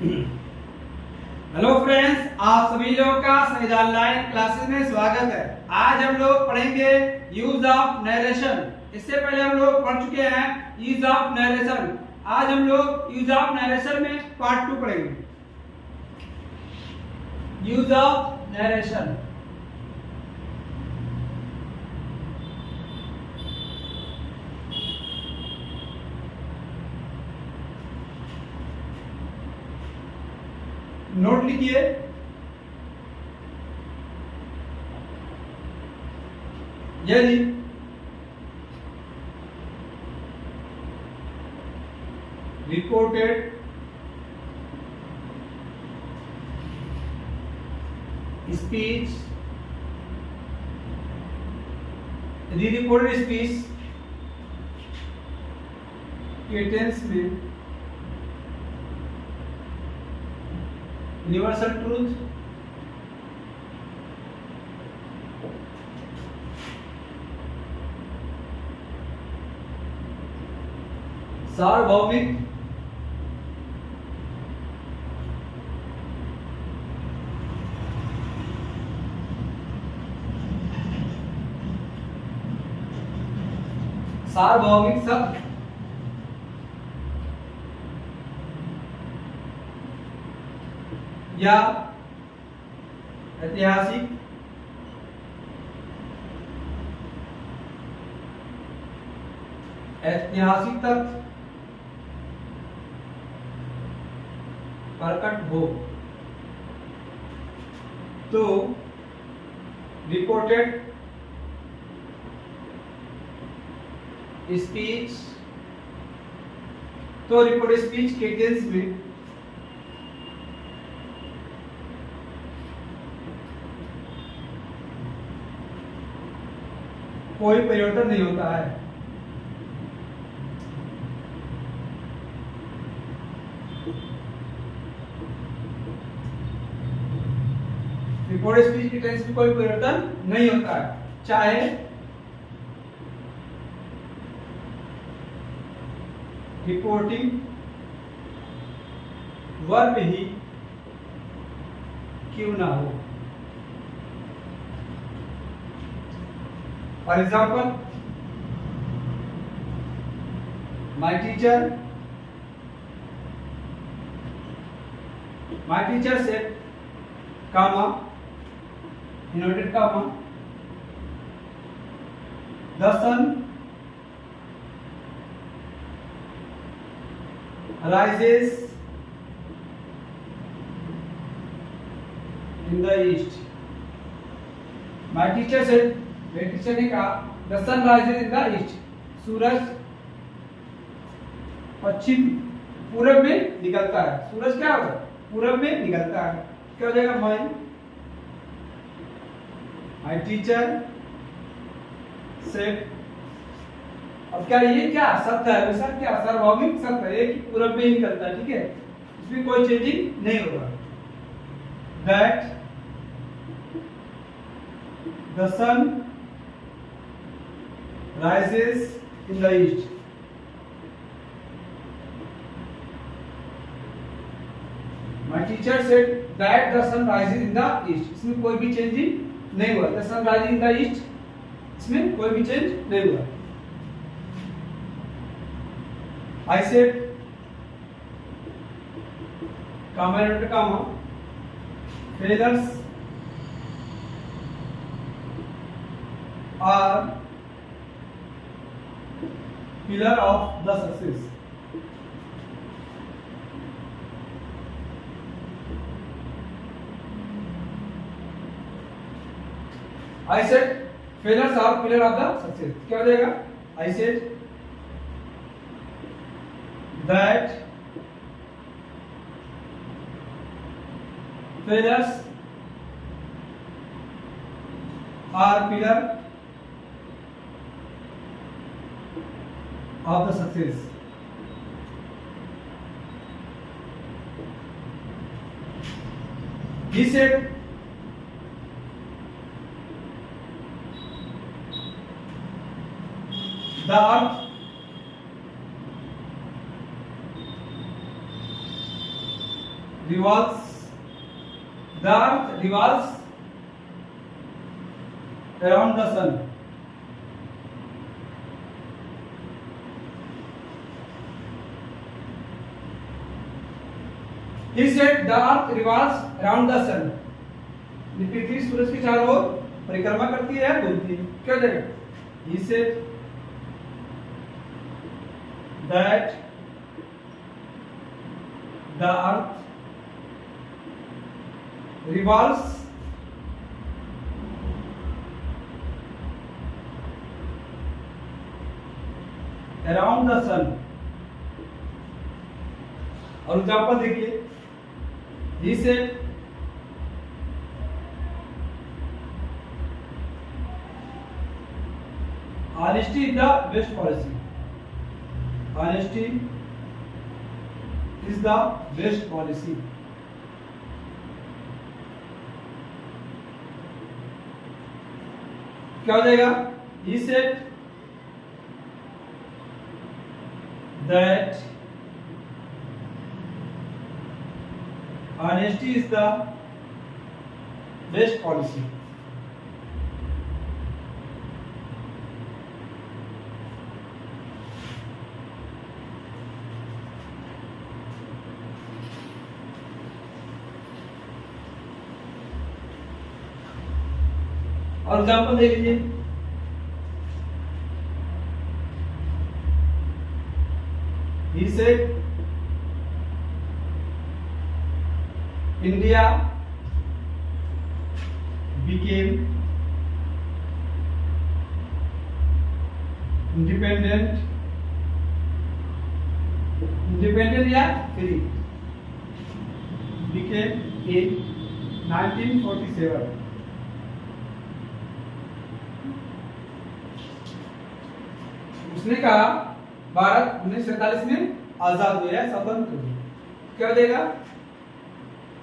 Hello friends, आप सभी लोगों का संविधान ऑनलाइन क्लासेस में स्वागत है। आज हम लोग पढ़ेंगे यूज ऑफ नरेशन। इससे पहले हम लोग पढ़ चुके हैं यूज ऑफ नरेशन। आज हम लोग यूज ऑफ नरेशन में पार्ट 2 पढ़ेंगे। Use of narration. नोट लिखिए। यदि रिपोर्टेड स्पीच, यदि रिपोर्टेड स्पीच के टेंस में यूनिवर्सल ट्रूथ सार्वभौमिक सार्वभौमिक सत्य या ऐतिहासिक तथ्य प्रकट हो तो रिपोर्टेड स्पीच, के टेंस में कोई परिवर्तन नहीं होता है। रिपोर्टेड स्पीच के टेंस में कोई परिवर्तन नहीं होता है, चाहे रिपोर्टिंग वर्ब ही क्यों ना हो। For example, my teacher said, comma, inverted comma, the sun rises in the east. My teacher said, मेरे टीचर ने कहा, the sun rises in the east, सूरज पश्चिम पूरब में निकलता है। सूरज क्या होगा? पूरब में निकलता है। क्या हो जाएगा? My teacher said. अब क्या ये क्या सत्य है? सर क्या सार्वभौमिक सत्य है कि पूरब में ही निकलता है, ठीक है, इसमें कोई चेंजिंग नहीं होगा। That the sun rises in the east. My teacher said that the sun rises in the east. इसमें कोई भी चेंजिंग नहीं हुआ। The sun rises in the east, इसमें कोई भी चेंज नहीं हुआ। I said, comma, failures are pillar of the success. I said failures are pillar of the success. क्या हो जाएगा? I said that failures are pillar of the success. He said the earth revolves, the earth revolves around the sun. He said the earth revolves around the sun. पृथ्वी सूरज के चारों ओर परिक्रमा करती है, घूमती है. क्या हो जाएगा? He said that the earth revolves around the sun. और एग्जाम्पल देखिए. He said honesty is the best policy. Honesty is the best policy. क्या हो जाएगा? He said that honesty is the best policy. और एग्जाम्पल देख लीजिए. He said India became independent या free became in 1947. उसने कहा भारत 1947 में आजाद हुआ है, स्वतंत्र हुआ. क्या देगा?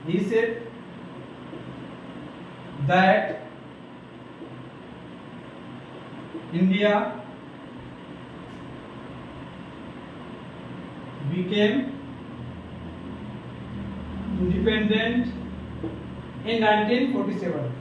He said that India became independent in 1947.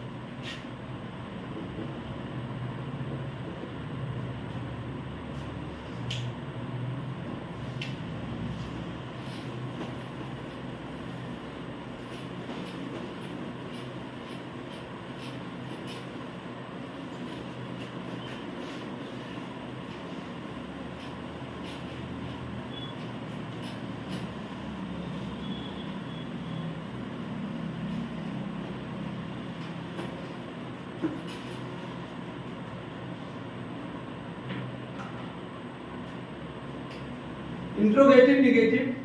Interrogative, negative.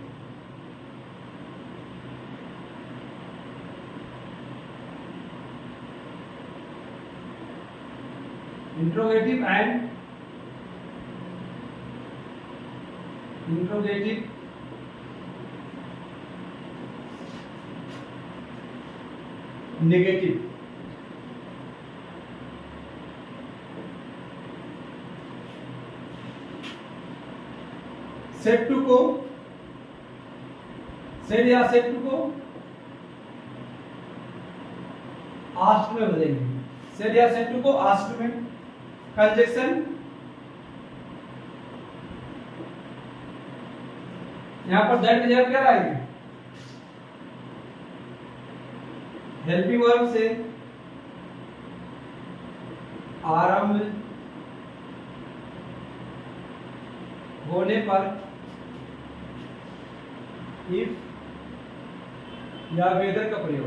Interrogative and interrogative negative. Set two को सेट या सेट टू को आस्ट में बदलेंगे. सेट या सेट टू को आस्ट में. कंजक्शन यहां पर दैट की जगह क्या आएगी? हेल्पिंग वर्ब से आरंभ होने पर इफ या वेदर का प्रयोग.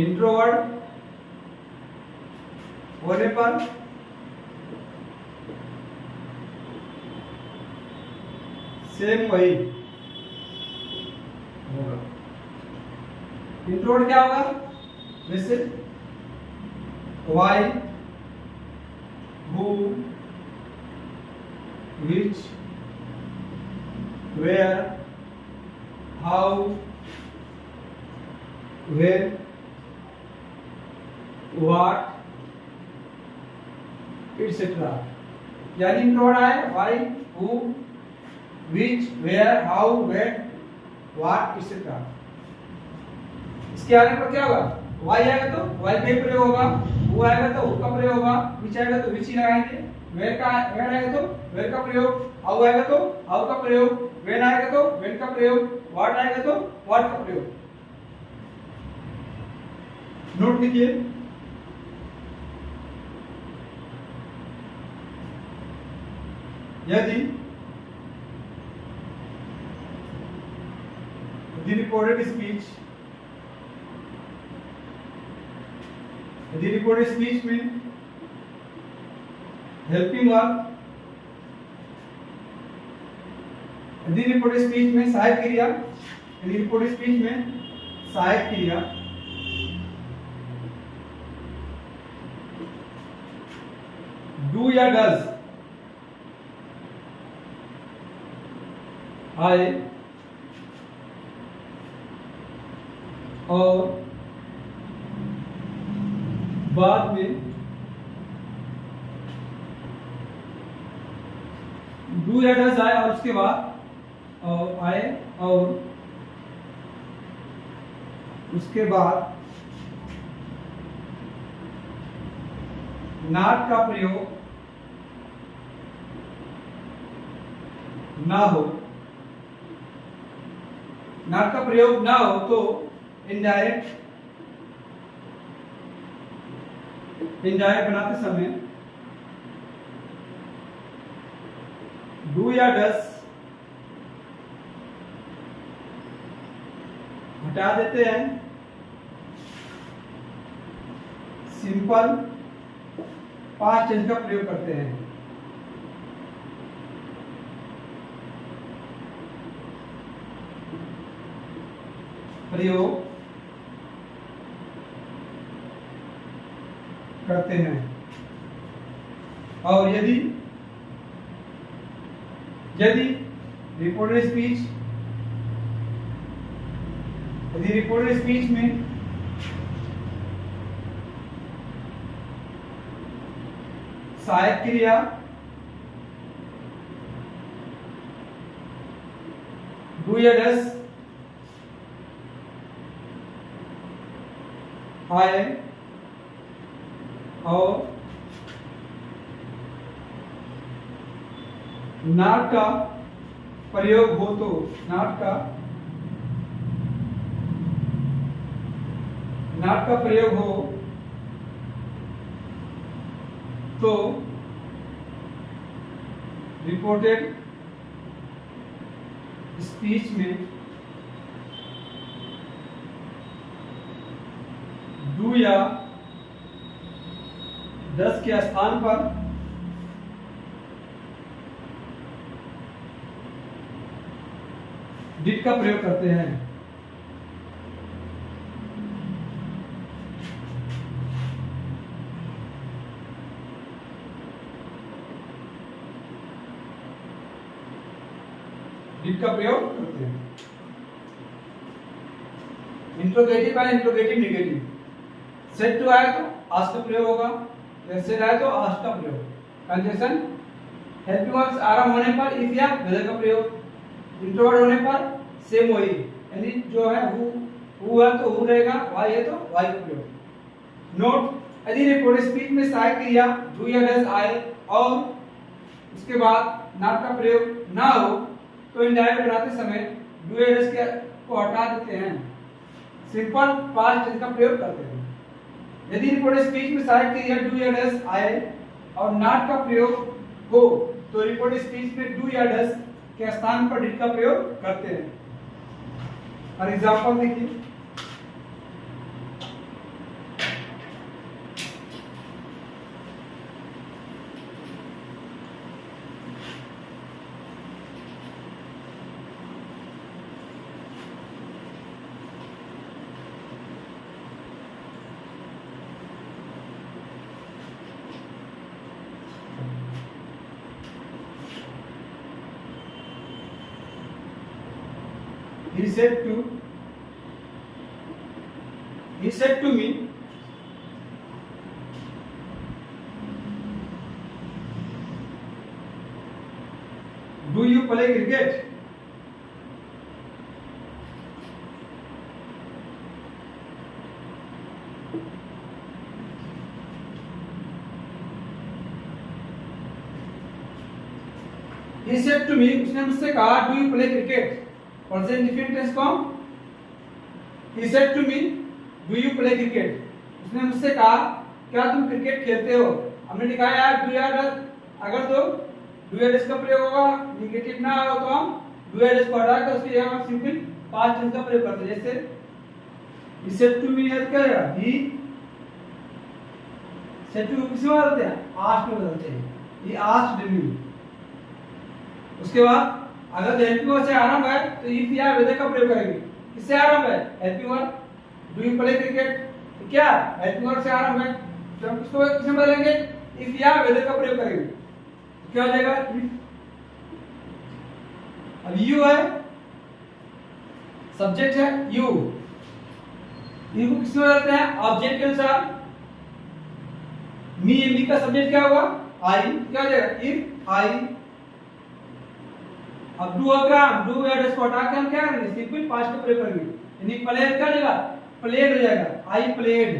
इंट्रोवर्ट होने पर सेम वही होगा. इंट्रोवर्ट क्या होगा? जैसे why, who, which, where, how, where, what etcetera. यानी इंट्रोवर्ट है why, who, which, where, how, when, what etcetera. इसके आने पर क्या होगा? वाई आएगा तो वाई का प्रयोग होगा, हु आएगा तो हु का प्रयोग होगा, विच आएगा तो विच ही लगाएंगे, वेयर आएगा तो वेयर का प्रयोग, हाउ आएगा तो हाउ का प्रयोग, व्हेन आएगा तो व्हेन का प्रयोग, व्हाट आएगा तो व्हाट का प्रयोग। नोट लिखिए। यदि the recorded speech में हेल्पिंग वर्ब, यदि रिपोर्टेड स्पीच में सहायक क्रिया, यदि रिपोर्टेड स्पीच में सहायक क्रिया डू या डज आए और बाद में डू या डज आए और उसके बाद और आए और उसके बाद नॉट का प्रयोग ना हो, नॉट का प्रयोग ना हो तो इनडायरेक्ट बनाते समय डू या डस हटा देते हैं, सिंपल पास्ट टेंस का प्रयोग करते हैं। प्रयोग करते हैं। और यदि रिपोर्टेड स्पीच में सहायक क्रिया डू या डस आए और नॉट का प्रयोग हो तो नॉट का प्रयोग हो तो रिपोर्टेड स्पीच में डू या डस के स्थान पर डिड का प्रयोग करते हैं। डिड का प्रयोग करते हैं। इंट्रोगेटिव और इंट्रोगेटिव नेगेटिव। सेड टू आए तो आस्क का प्रयोग होगा, सेड आए तो आस्क का प्रयोग। कंजंक्शन हेल्पिंग वर्ब्स आराम होने पर इफ या वेदर का प्रयोग, इंट्रोवर्ट होने पर सेम वही, यानी जो है हु है तो हु रहेगा, वाई है तो वाई का प्रयोग। नोट यदि रिपोर्टेड स्पीच में सहायक क्रिया डू या डज आए और उसके बाद नॉट का प्रयोग ना हो तो इनडायरेक्ट बनाते समय डू या डज को हटा देते हैं, सिंपल पास्ट टेंस का प्रयोग करते हैं। यदि रिपोर्टेड स्पीच में सहायक क्रिया डू या डज आए और नॉट का प्रयोग हो तो रिपोर्टेड स्पीच में डू या डज के स्थान पर डिड का प्रयोग करते हैं। और एग्जांपल देखिए, he said to me do you play cricket? He said to me, उसने मुझसे कहा, do you play cricket? Present indefinite tense form. He said to me, do you play cricket? उसने मुझसे कहा, क्या तुम क्रिकेट खेलते हो? हमने लिखा है यार, do you अगर तो do you का प्रयोग होगा, निगेटिव ना हो तो हम do you को हटा कर उसकी जगह हम सिंपल पास्ट टेंस का प्रयोग करते हैं। जैसे he said to me क्या है? He said to किसमें बदलते हैं? asked में बदलते हैं। He asked me। उसके बाद अगर हेल्पिंग वर्ब से आरंभ है तो इफ या वेदर का प्रयोग करेंगे। किससे आरंभ है? Helping verb. Do you play cricket? तो क्या हेल्पिंग वर्ब से आरंभ है, तो हम इसको किसमें बदलेंगे? इफ या वेदर का प्रयोग करेंगे। तो क्या हो जाएगा? इफ। अब यू है, सब्जेक्ट है यू, इनको किसमें बदलते हैं? ऑब्जेक्ट के अनुसार। मी का सब्जेक्ट क्या होगा? आई। क्या हो जाएगा? If I. अब डू अग्राम, डू एड्रेस को हटा के हम क्या करेंगे? सिंपल पास्ट का प्रयोग करेंगे। यानी प्लेड क्या हो जाएगा? प्लेड हो जाएगा। I played.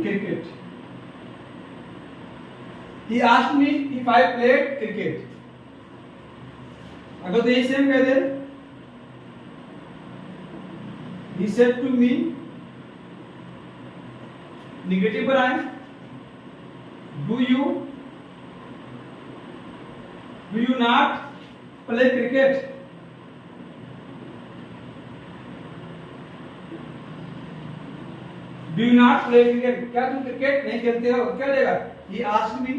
Cricket. He asked me if I played cricket. अगर तो यही सेम कह दे, he said to me, negative पर आए, do you not play cricket? Do you not play cricket? क्या तुम क्रिकेट नहीं खेलते हो? क्या देगा? He asked me.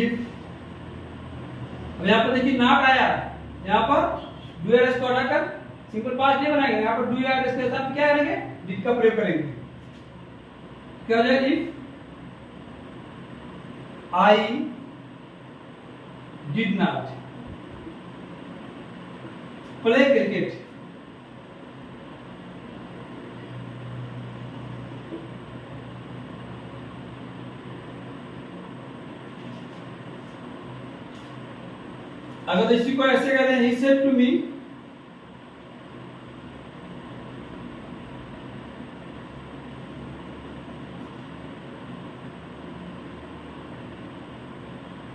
If अब यहाँ पर देखिए नॉट आया, यहाँ पर डू एस को हटाकर सिंपल पास्ट नहीं बनाएंगे, यहाँ पर डू एस के साथ क्या करेंगे? डिड का प्रयोग करेंगे। क्या हो जाएगा? If I did not play cricket. अगर इसी को ऐसे कहते हैं, he said to me,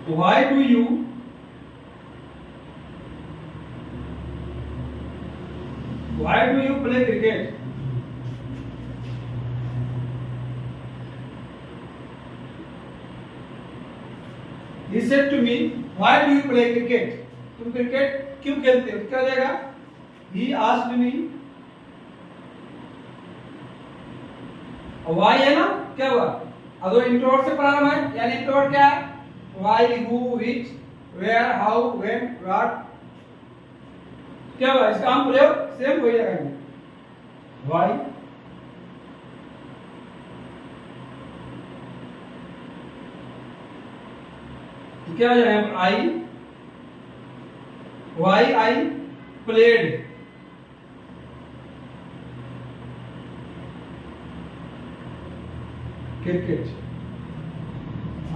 why do you play cricket? He said to me, why do you play cricket? तुम क्रिकेट क्यों खेलते हो? क्या हो जाएगा? He asked me। why है ना, क्या हुआ? अगर इंट्रोवर्ट से प्रारंभ है, यानी इंट्रोवर्ट क्या है? why, who, which, where, how, when, what। क्या हुआ? इसका हम प्रयोग सेम वही लगाएंगे। why, क्या हो जाएगा? आई, why I played क्रिकेट।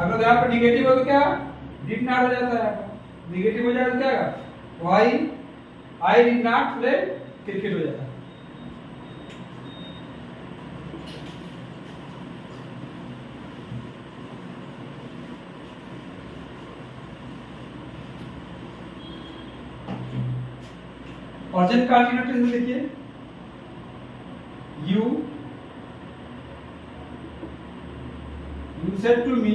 अगर यहाँ पर निगेटिव हो तो क्या? डिड नॉट हो जाता है। निगेटिव हो जाए तो क्या होगा? why I did not play cricket हो जाता है। प्रेजेंट कंटीन्यूअस टेंस में लिखिए, you said to me,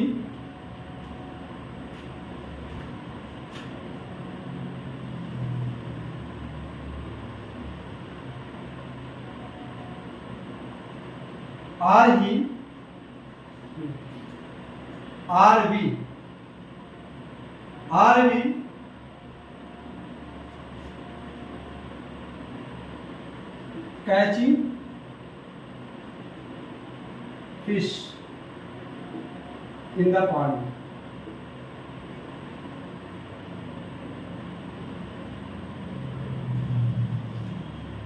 are he, are we catching fish in the pond?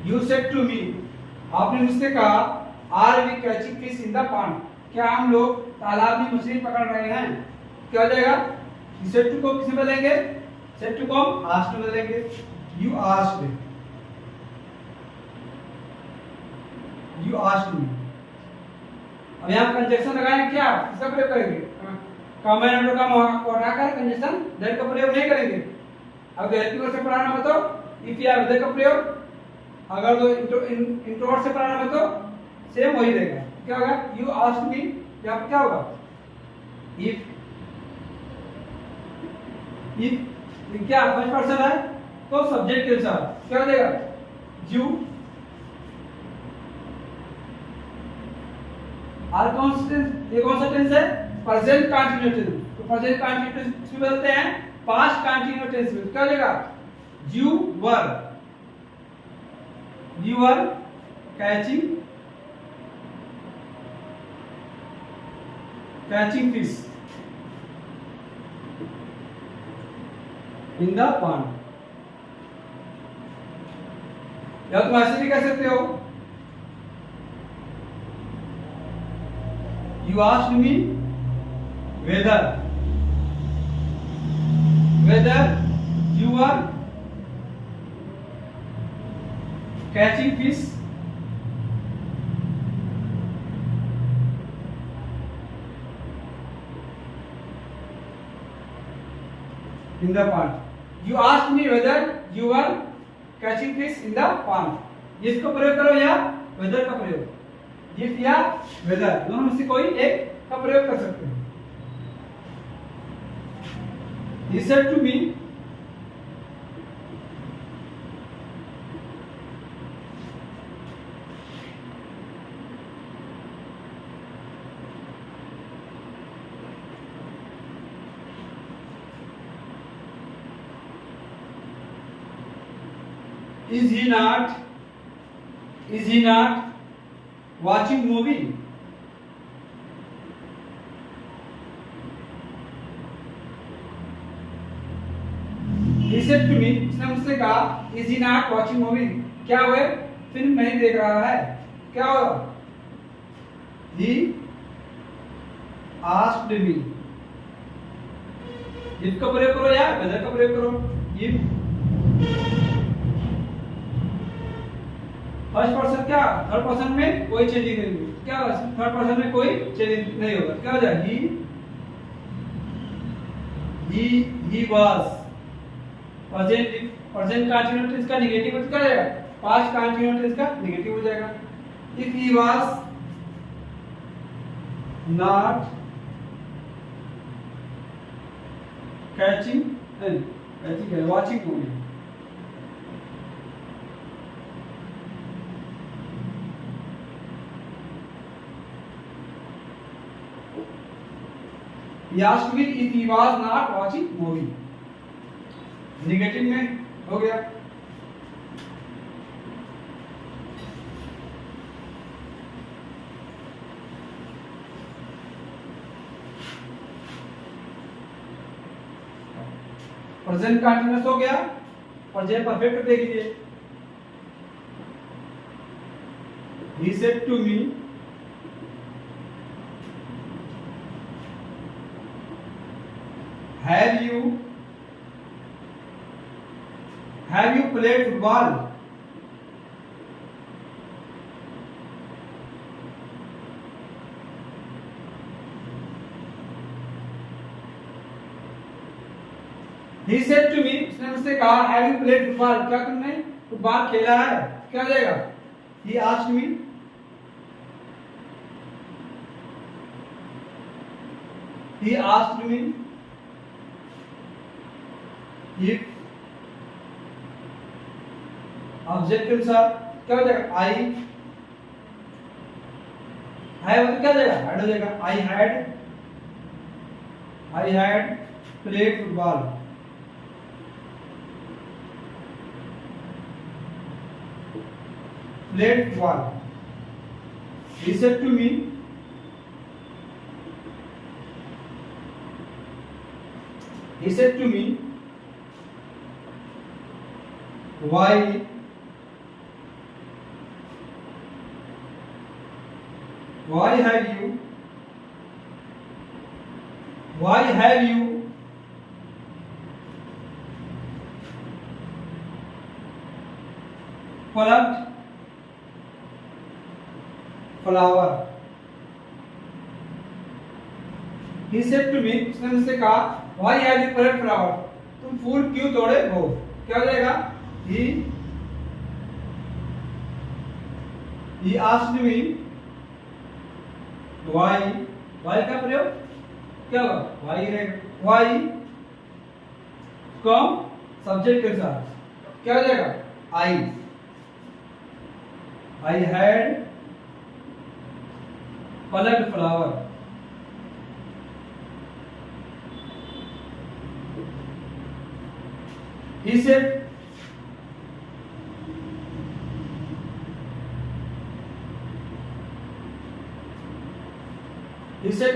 You said to me, आपने मुझसे कहा are we catching fish in the pond, क्या हम लोग तालाब में मछली पकड़ रहे हैं? क्या हो जाएगा? सेट टू को किसमें बदलेंगे? सेट टू को हम आस्क्ड में बदलेंगे। यू आस्क्ड मी, अब यहाँ कंजक्शन लगाएंगे, क्या इसका प्रयोग करेंगे? कॉमन एंड का को हटाकर कंजक्शन दैट का प्रयोग नहीं करेंगे। अगर हेल्पिंग वर्ड से पढ़ाना हो तो इफ या विद का प्रयोग, अगर तो इंट्रोवर्ट से पढ़ाना हो तो सेम वही रहेगा। क्या होगा? यू आस्क्ड मी, यहाँ क्या होगा? इफ क्या फर्स्ट पर्सन है तो सब्जेक्ट के अनुसार क्या हो जाएगा? यू आर कॉन्स्टेंट, ये कौन सा टेंस है? Present continuous tense. तो प्रेजेंट कंटीन्यूअस टेंस किसमें बदलते हैं? पास्ट कंटीन्यूअस टेंस में। क्या हो जाएगा? You were catching fish in the pond. या तुम ऐसे भी कह सकते हो, you asked me whether you are catching fish in the pond. You asked me whether you are catching fish in the pond. इसको प्रयोग करो या whether का प्रयोग, इफ या वेदर दोनों में से कोई एक का प्रयोग कर सकते हैं। He said to me, is he not watching movie? He said to me, उसने मुझसे कहा is he not watching movie, क्या वह फिल्म नहीं देख रहा है? क्या होगा? He asked me, if का प्रयोग करो या whether का प्रयोग करो। if फर्स्ट पर्सन, क्या थर्ड पर्सन में कोई चेंजिंग नहीं होगी, क्या थर्ड पर्सन में कोई चेंजिंग नहीं होगा। क्या हो जाएगा? He was present continuous tense का नेगेटिव हो जाएगा, पास्ट कंटीन्यूअस टेंस का नेगेटिव हो जाएगा। If he was not watching movie, He asked me if he was not watching movie, negative में हो गया। प्रेजेंट कंटीन्यूअस हो गया, प्रेजेंट परफेक्ट देख लीजिए। He said to me, have you played football? He said to me, उसने मुझसे कहा have you played football, क्या तुमने फुटबॉल खेला है? क्या हो जाएगा? He asked me, if object के अनुसार क्या हो जाएगा? आई है मतलब क्या हो जाएगा? हैड हो जाएगा। I had played football. Played football. He said to me, why why have you why have you plucked flower? He said to me, उसने मुझसे कहा, why have you plucked flower? तुम फूल क्यों तोड़े हो? क्या हो जाएगा? He asked me why का प्रयोग क्या होगा? why रहेगा. why कम सब्जेक्ट के साथ क्या हो जाएगा? I had plucked flower. He said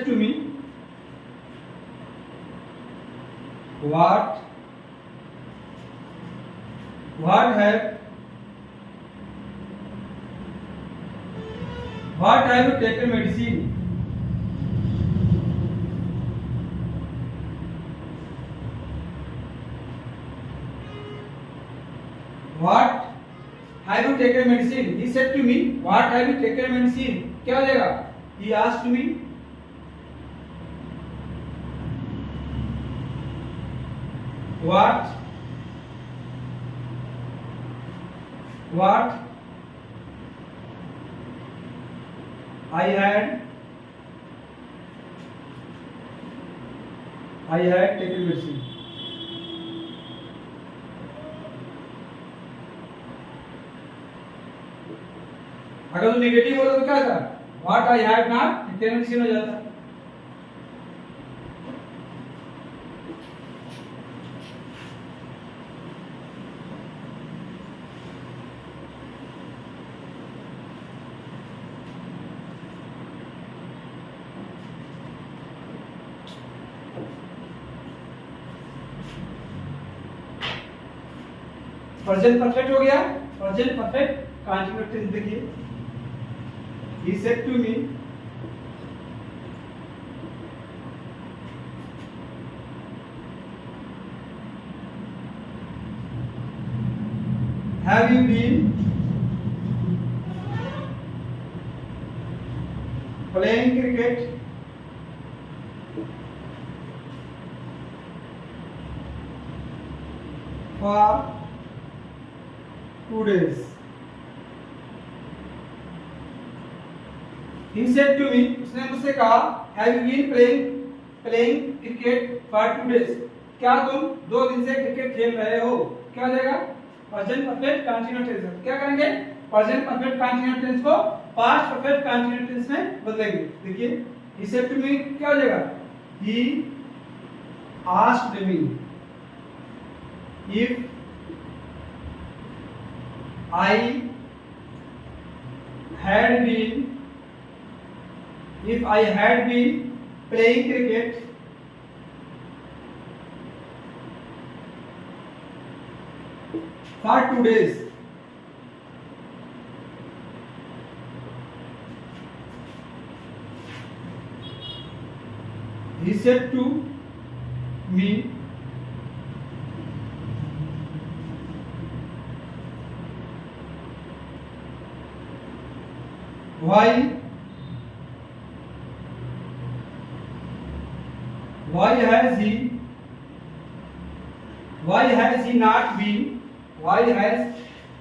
to me, what have you taken medicine? What have you taken medicine? He said to me, what have you taken medicine? क्या हो जाएगा? He asked me, what I had taken medicine. अगर तो negative होता तो क्या था? What I had not taken medicine हो जाता. प्रेजेंट परफेक्ट हो गया. प्रेजेंट परफेक्ट कंटीन्यूअस टेंस देखिए. He said to me, have you been playing cricket for 2 days? He said to me, उसने मुझसे कहा, have you been playing cricket for 2 days? क्या तुम 2 दिन से क्रिकेट खेल रहे हो? क्या हो जाएगा? Present perfect continuous tense. क्या करेंगे? प्रेजेंट परफेक्ट कंटीन्यूअस टेंस को पास्ट परफेक्ट कंटीन्यूअस टेंस में बदलेंगे. देखिए, he said to me क्या हो जाएगा? He asked me if I had been playing cricket for 2 days. He said to me, why has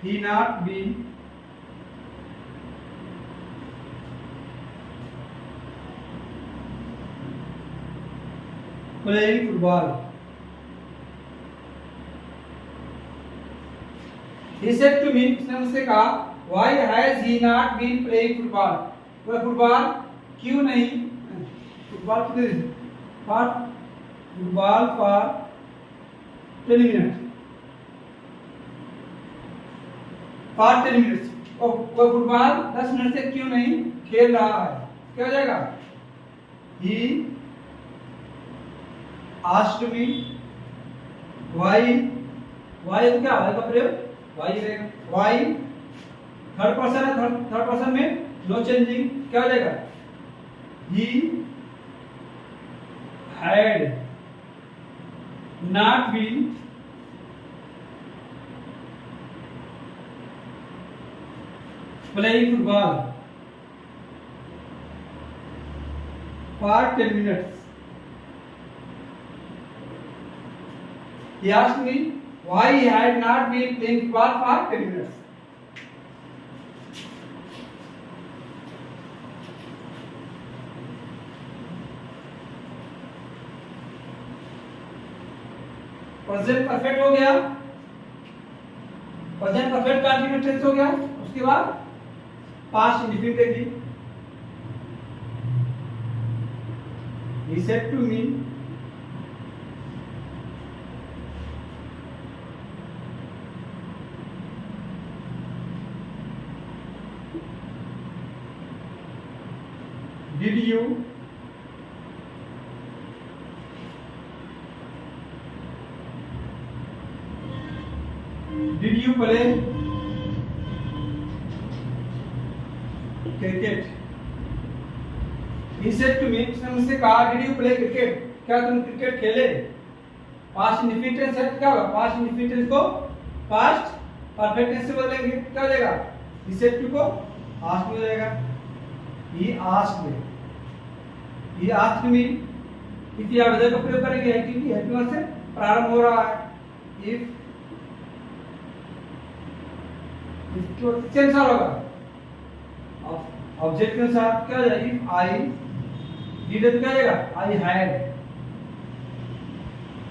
he not been playing football? He said to me, उसने मुझसे कहा, why has he not been playing football? वह football क्यों नहीं football कितने दिन football for 10 minute वह football 10 minute से क्यों नहीं खेल रहा है? क्या हो जाएगा? He asked me why तो क्या है का प्रयोग? why रहेगा. why थर्ड पर्सन है. थर्ड पर्सन में नो चेंजिंग क्या हो जाएगा? he had not been playing football for 10 minutes. He asked me why he had not been playing football for 10 minutes. Present perfect हो गया, प्रेजेंट परफेक्ट कंटीन्यूअस टेंस हो गया। उसके बाद past indefinite he said to me did you play cricket? He said to me, उसने मुझसे कहा did you play cricket? क्या तुम क्रिकेट खेले? पास्ट इंडेफिनिट है, क्या होगा? पास्ट इंडेफिनिट को पास्ट परफेक्ट टेंस से बदलेंगे, क्या हो जाएगा? He said to को asked में हो जाएगा। He asked me, he asked me, if या वेदर का प्रयोग करेंगे क्योंकि हेल्पिंग वर्ब से प्रारंभ हो रहा है। if इसको किसके अनुसार होगा? ऑब्जेक्ट के अनुसार क्या हो जाएगा? इफ आई डिड तो क्या हो जाएगा? I had.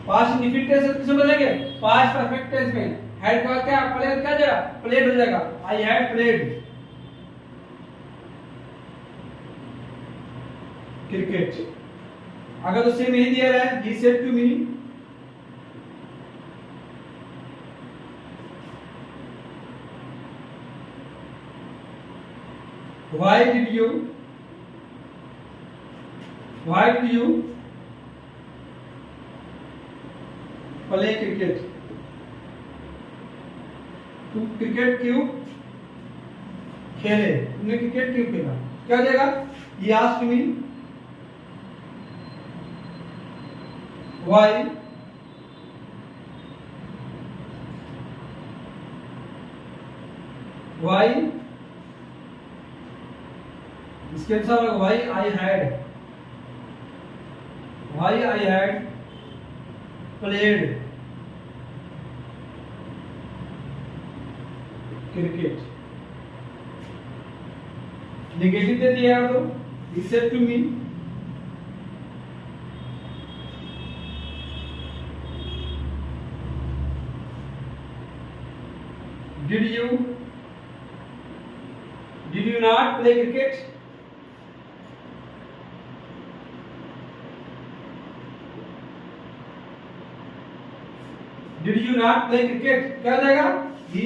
Past indefinite tense से किसमें बदलेंगे? पास्ट परफेक्ट टेंस में। हैड का क्या प्लेड क्या हो जाएगा? प्लेड हो जाएगा। I had played cricket. अगर तो सेम यही दिया है, he said to me why did you play cricket? तुम क्रिकेट क्यों खेले? तुमने क्रिकेट क्यों खेला? क्या हो जाएगा? he asked me why इसके अनुसार why I had played cricket। Negative दे दिया है तो he said to me did you not play cricket? Did you not play cricket? क्या हो जाएगा? He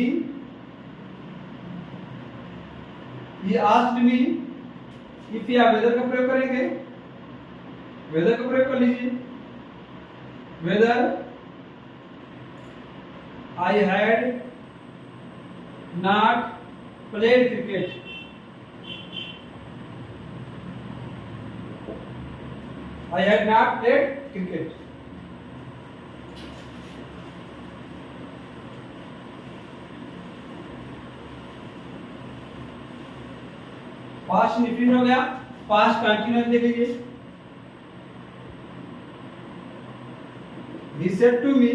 asked me if या वेदर का प्रयोग करेंगे, वेदर का प्रयोग कर लीजिए। Whether I had not played cricket। I had not played cricket। Past indefinite हो गया, पास्ट कंटीन्यूअस देख लीजिए। He said to me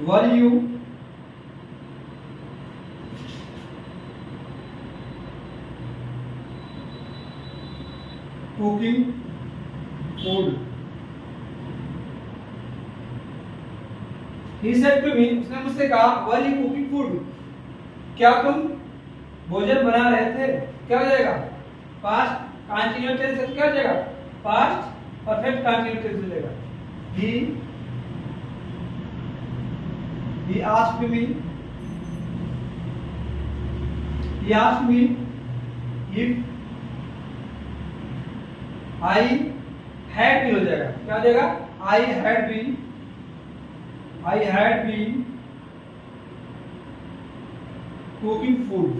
were you cooking food? He said to me, उसने मुझसे कहा were you cooking food? क्या तुम भोजन बना रहे थे? क्या हो जाएगा? पास्ट कंटीन्यूअस टेंस क्या हो जाएगा? पास्ट परफेक्ट कंटीन्यूअस टेंस हो जाएगा। He asked me if I had been हो जाएगा। क्या हो जाएगा? I had been cooking food.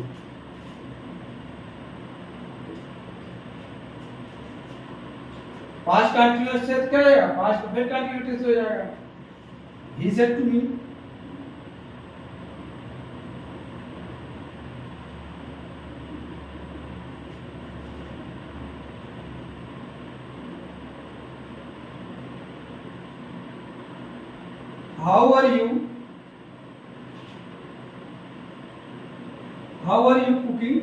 Past continuous से क्या रहेगा, पास्ट परफेक्ट कंटिन्यूअस हो जाएगा। He said to me, how are you, how are you cooking,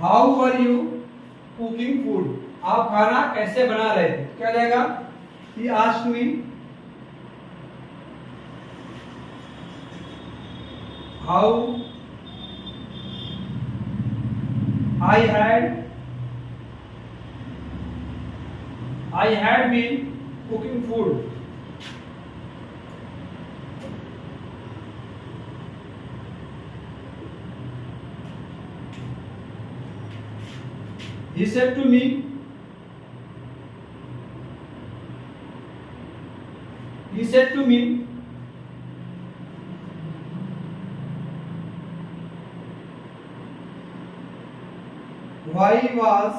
how are you cooking food, आप खाना कैसे बना रहे थे, क्या रहेगा, he asked me, how I had been cooking food, he said to me, why was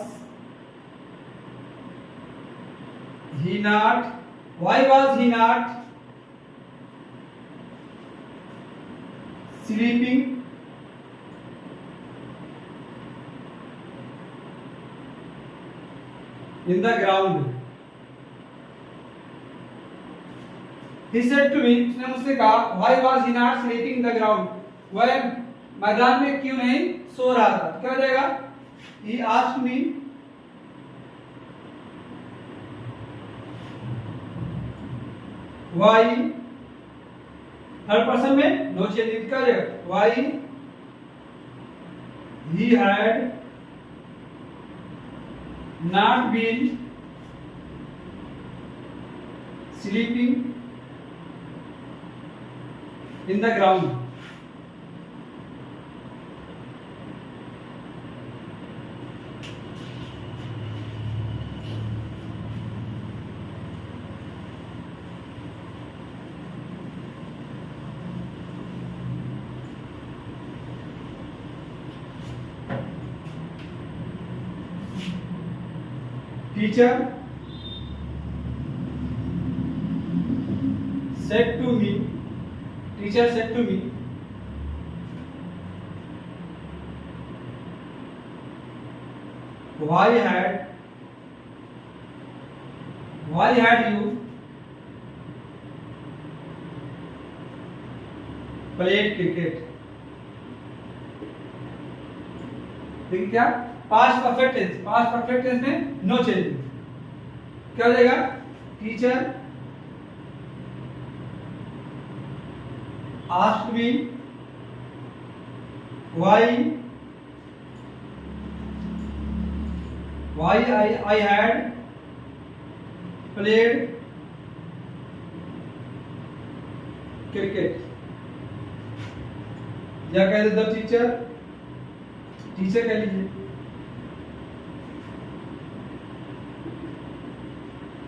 he not sleeping in the ground, he said to me, उसने मुझसे कहा, why was he not sleeping in the ground, वह मैदान में क्यों नहीं सो रहा था, क्या हो जाएगा, he asked me, why, third person में नो चेंज का जाएगा, why he had not been sleeping in the ground, teacher said to me, why had you played cricket, देखिए क्या, पास्ट परफेक्ट टेंस में नो चेंज, क्या हो जाएगा, teacher asked me why I had played cricket, या कह दे the teacher कह लीजिए,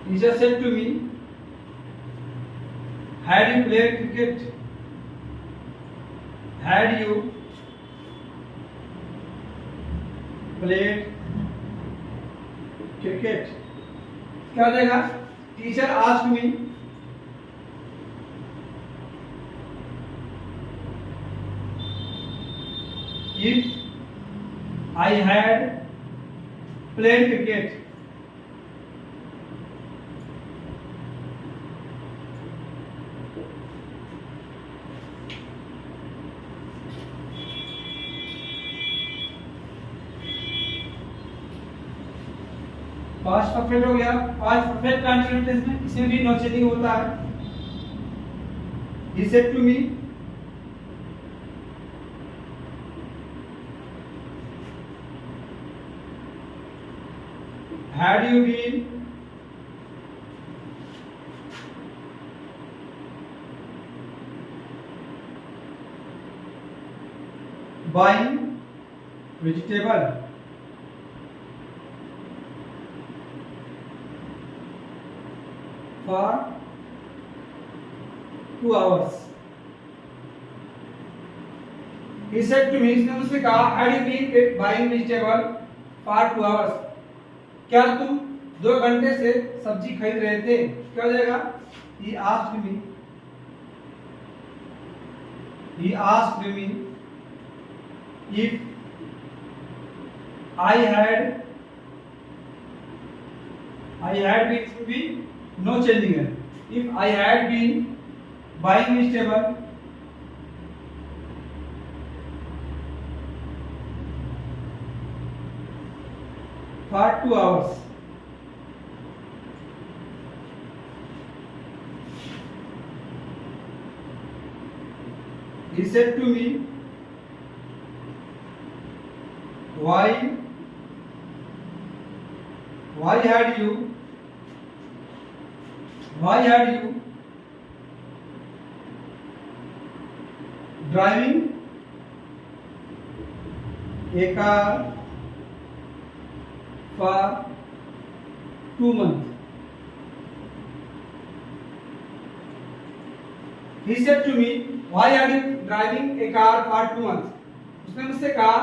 teacher said to me, had you played cricket, had you played cricket, क्या हो जाएगा, teacher asked me if I had played cricket, past perfect हो गया, past perfect continuous tense में इसमें भी नो चेंजिंग होता है, he said to me, had you been buying vegetable for 2 hours. He said to me, इसने मुझसे कहा, had you been buying vegetable for 2 hours? क्या तुम 2 घंटे से सब्जी खरीद रहे थे? क्या हो जाएगा? He asked me if I had been, should be no changing है. If I had been buying vegetable for 2 hours. He said to me, why had you driving a car for 2 months? He said to me, why are you driving a car for 2 months? उसने मुझसे कहा,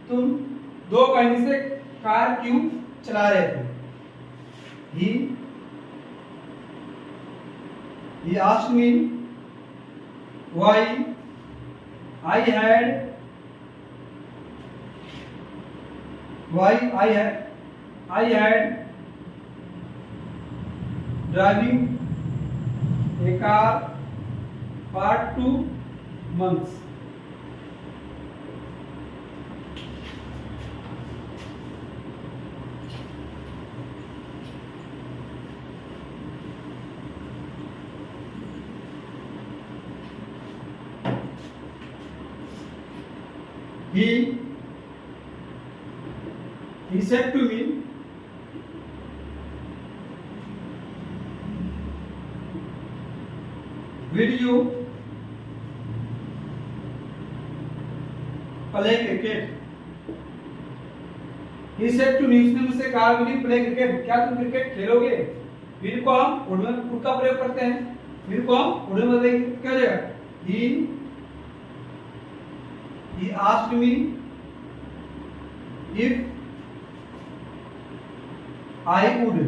तुम 2 महीने से car क्यों चला रहे थे? He asked me why I had driving a car for 2 months. He said to me, will you play cricket? He said to me, उसने मुझसे कहा, will you play cricket? क्या तुम क्रिकेट खेलोगे? will को हम उर्दू में पुट का प्रयोग करते हैं. will को हम उर्दू में बदलेंगे, क्या हो जाएगा? He asked me if I would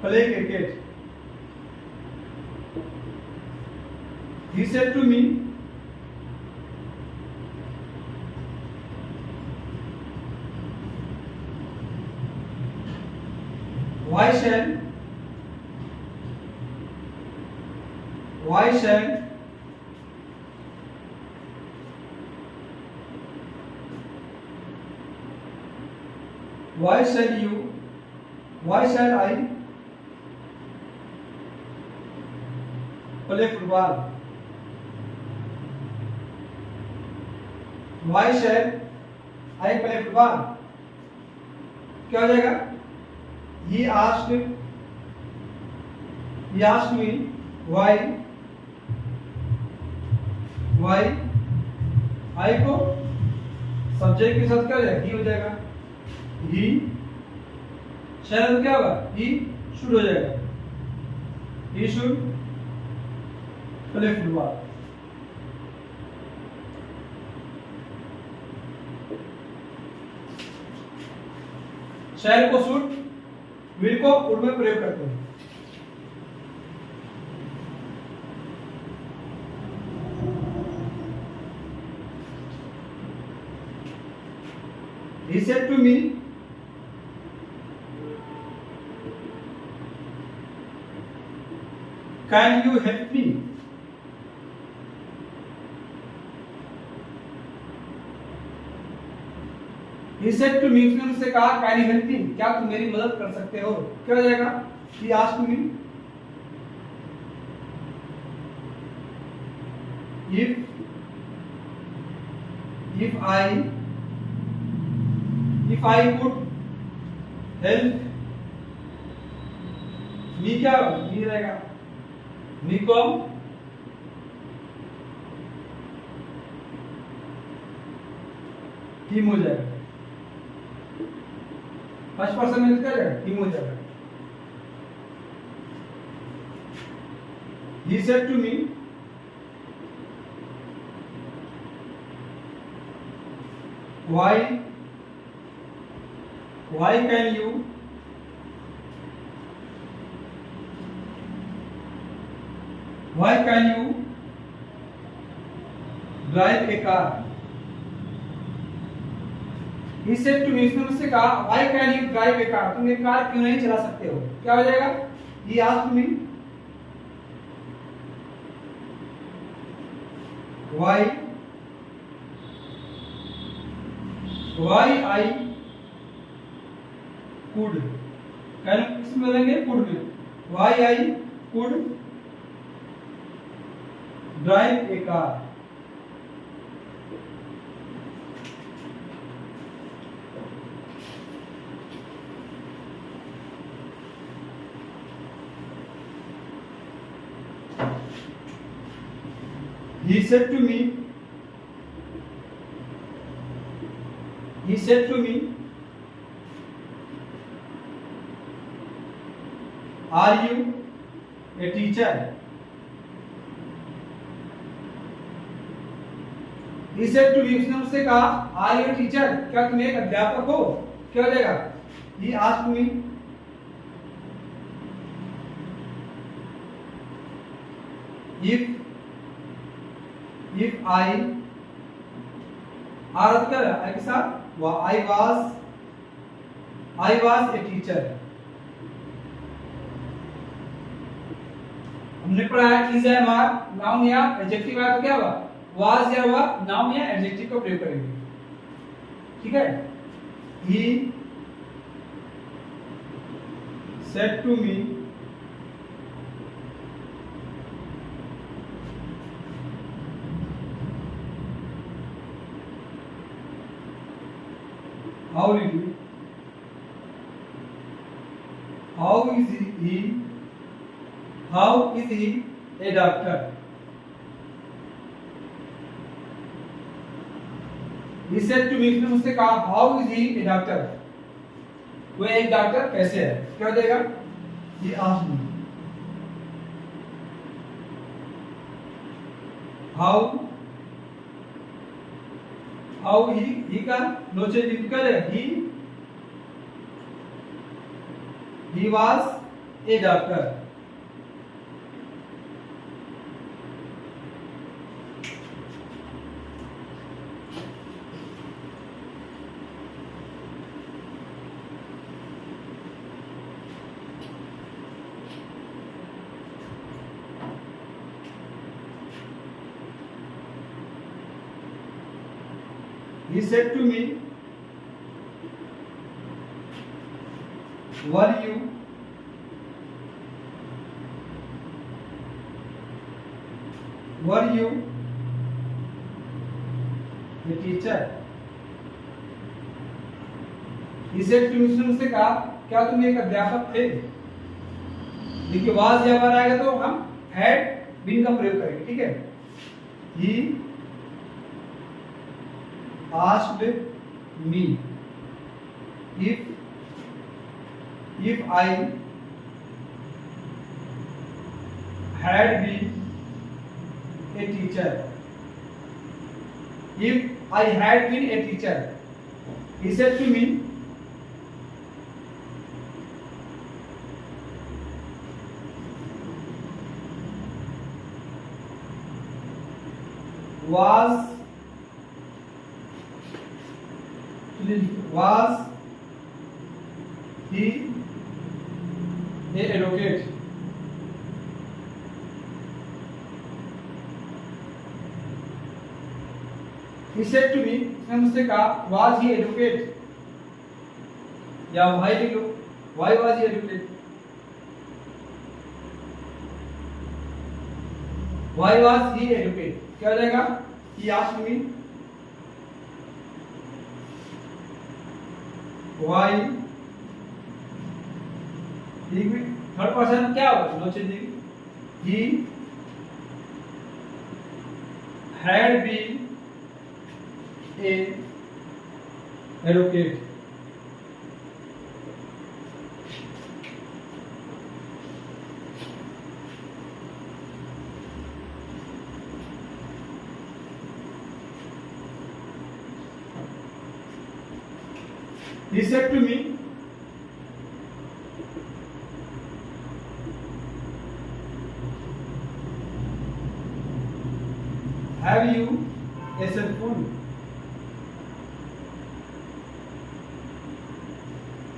play cricket. He said to me, why shall I play football? Why shall I play football? क्या हो जाएगा? He asked me why I को सब्जेक्ट के साथ क्या हो जाएगा? He हो जाएगा. He शहर क्या होगा? He should हो जाएगा. He should play football. शहर को should, will को उर्दू में प्रयोग करते हैं. He said to me, can you help me? He said to me, उसने मुझसे कहा, can you help me? क्या तुम मेरी मदद कर सकते हो? क्या हो जाएगा? He asked me if I could help me. क्या me रहेगा? me को टीम हो जाएगा. फर्स्ट पर्सन में क्या है, हिम हो जाएगा। He said to me, why can you drive a car? He said to me, इसने मुझसे कहा why can you drive a car? तुम एक कार क्यों नहीं चला सकते हो? क्या हो जाएगा? He asked me why I could, can किसमें बदलेंगे? could में, why I could drive a car. He said to me, are you a teacher? He said to me, उसने मुझसे कहा are you a teacher? क्या तुम एक अध्यापक हो? क्या हो जाएगा? He asked me if I आरत कर आई के साथ I was a teacher. हमने पढ़ा है is या नाउन या एडजेक्टिव आया तो क्या हुआ? was या हुआ नाउन या एडजेक्टिव का प्रयोग करेंगे। ठीक है, he said to me how is he a doctor? He said to me, उसने मुझसे कहा how is he a doctor? वो एक डॉक्टर कैसे है? क्या हो जाएगा? He asked me how he का नो चेंज कर he was a doctor. He said to me, were you a teacher? He said to me, उसने मुझसे कहा क्या तुम एक अध्यापक थे? देखिए वाज या बार आएगा तो हम हैड बीन का प्रयोग करेंगे। ठीक है, he asked me if I had been a teacher. If I had been a teacher, he said to me, was he a advocate? He said to me, उसने मुझसे कहा was he advocate? या why लिख लो, why was he advocate? Why was he advocate? क्या हो जाएगा? He asked me why, third person क्या होगा? No changing, he had been a advocate. He said to me, have you a cell phone?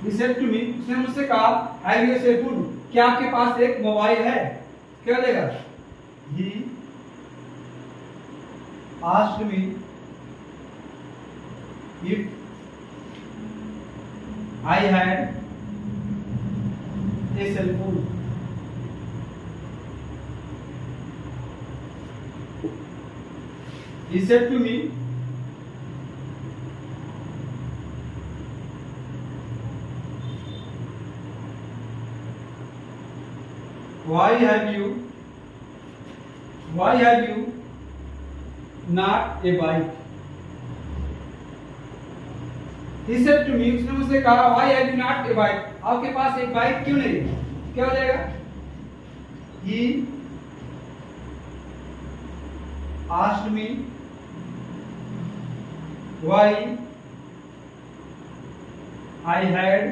He said to me, उसने मुझसे कहा, have you a cell phone? क्या आपके पास एक mobile है? क्या देगा? He asked me if I had a cell phone. He said to me, why have you not a bike? He said to me, उसने मुझसे कहा, why have you not a bike? आपके पास एक बाइक क्यों नहीं है? क्या हो जाएगा? He asked me why I had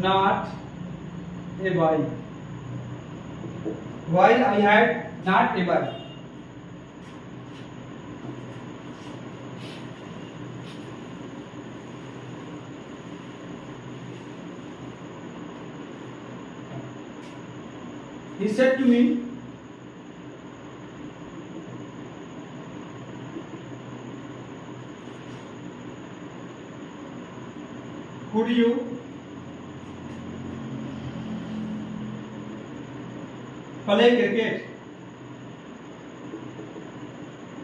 not a bike. Why I had not a bike. He said to me, could you play cricket?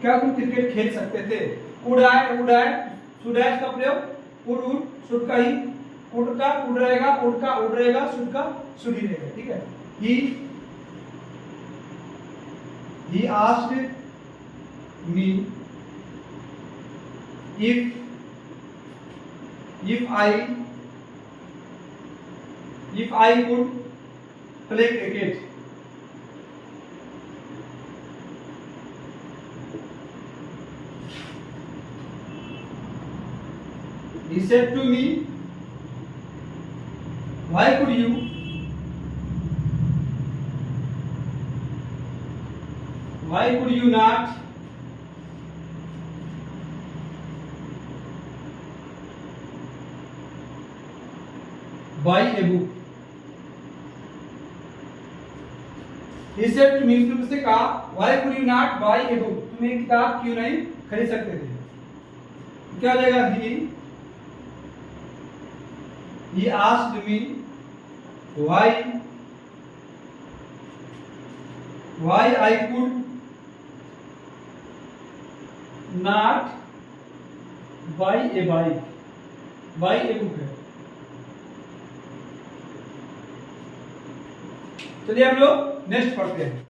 क्या तुम क्रिकेट खेल सकते थे? कुड आए, वुड आए, शुड आए का प्रयोग कुड वुड शुड का ही, कुड का कुड रहेगा, वुड का वुड रहेगा, शुड का शुड ही रहेगा। ठीक है। He asked me if I could play cricket. He said to me, why could you not buy a book? He said to me, उसने मुझसे कहा, why could you not buy a book? तुम एक किताब क्यों नहीं खरीद सकते थे? क्या हो जाएगा? He asked me why I could not buy a bike. Buy a book है। चलिए हम लोग नेक्स्ट पढ़ते हैं।